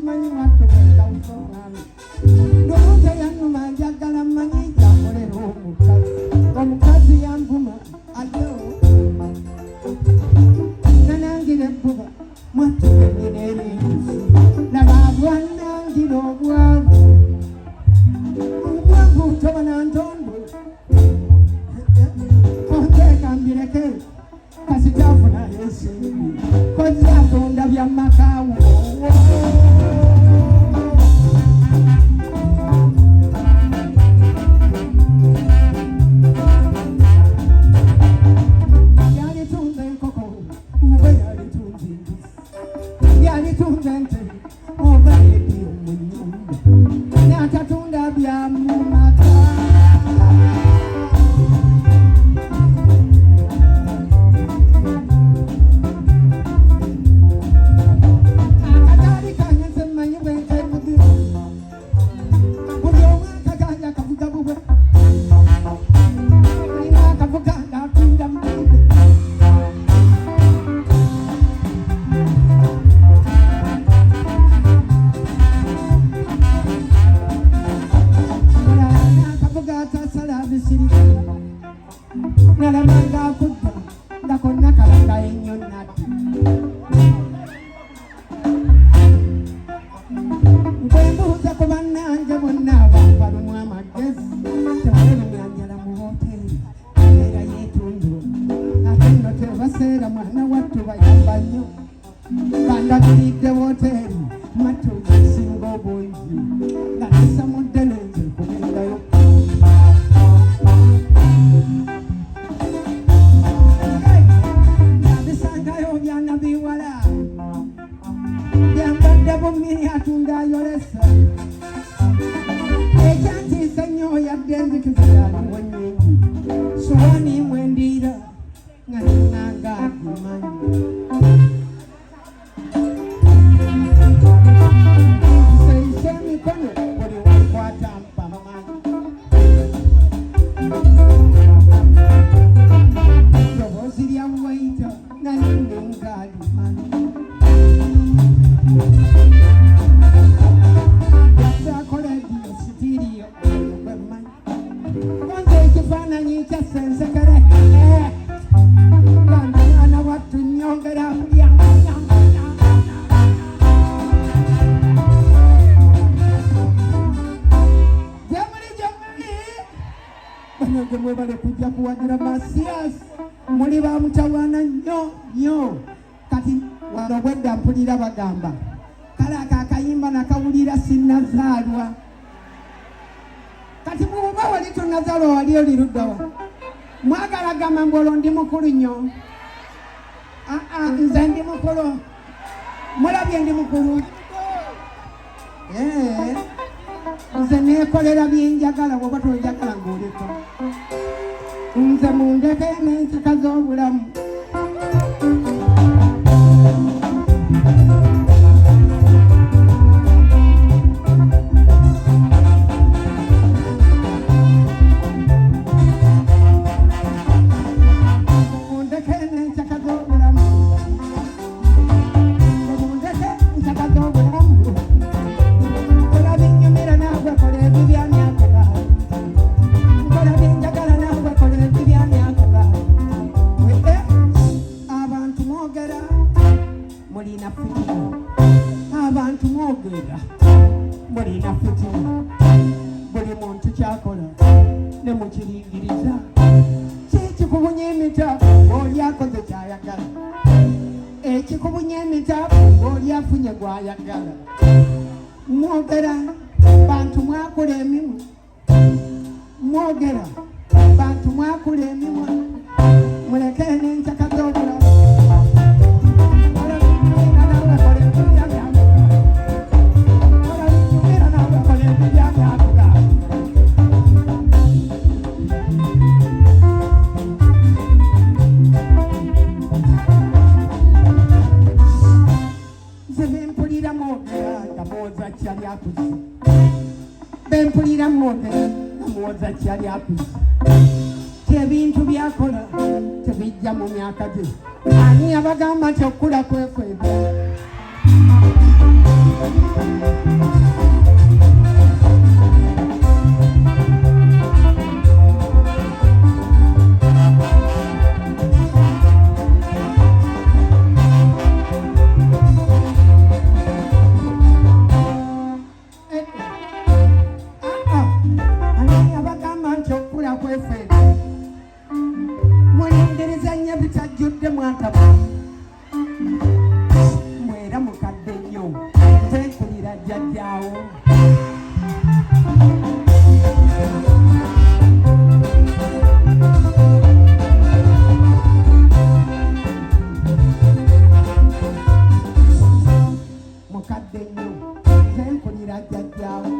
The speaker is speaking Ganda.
simanyi mwattu bwendawuza omwami ndowooza yannuma njagala mmanyi jakolera omukazi yanvuma ajewo nanangira ebbuba mwattu gennyina erinzi laba bwannangira obwavu tobana ntondo ontekambireke kasitafuna yesimbi kozatonda byamakawo yalitunze enkoko oba yalitunze embuzi yalitunze ente oba edi omunyumba natatunda byamumaka nalamanga kudda nga konna kalanga ennyo nati bwembuuza ku bannange bonna ababalumu amagezi tebalebemyanjala mu woteeri era yeetundula ate nno tebaseera mwana wattu bayamba nnyo bandagiridde woteeri mwattu esinga obungi nga nasamudde nenze kugendayo mini atunda ayolesa ekyantiisa nnyo yadde enzikiziraali mwenyingi sowaani mwendira nga ninanga agimanyi seise emikono buli wankwata mpamanyi ddoboozi lya waita nga ninanga alimanyi ekifaananyi kyasensekere ana wattu nyongera gyemuli banange mwebale kujja kuwagira masiyas muli bamutawaana nnyo kati wano bwedda mpulira bagamba kale ako akayimba nakawulira sinnazaalwa kati muba wali tunazalwa wali oliruddawa mwagala gamba mbu olwo ndi mukulu nnyo nze ndi mukulu mulabye ndi mukulu nze neekolera byenjagala bwoba tonjagala ng'oliko nze mundeke n'ensika z'obulamu abantu mwogera mulina fitina buli muntu kyakola ne mukiringiriza kikikubunya emitabu oli akoze kyayagala ekikubunya emitabu oli afunye gwayagala mwogera bantu mwakula emimwa mwogera bantu mwakula emimwa muleke n'enkyaka z'obulamu bempulira mwogera namwoza kyali akuze tebintu byakola tebijja mu myaka gye ani abagamba nti okula kwekweba jjajjaawo mukadde nnyo nze nkulira jjajjaawo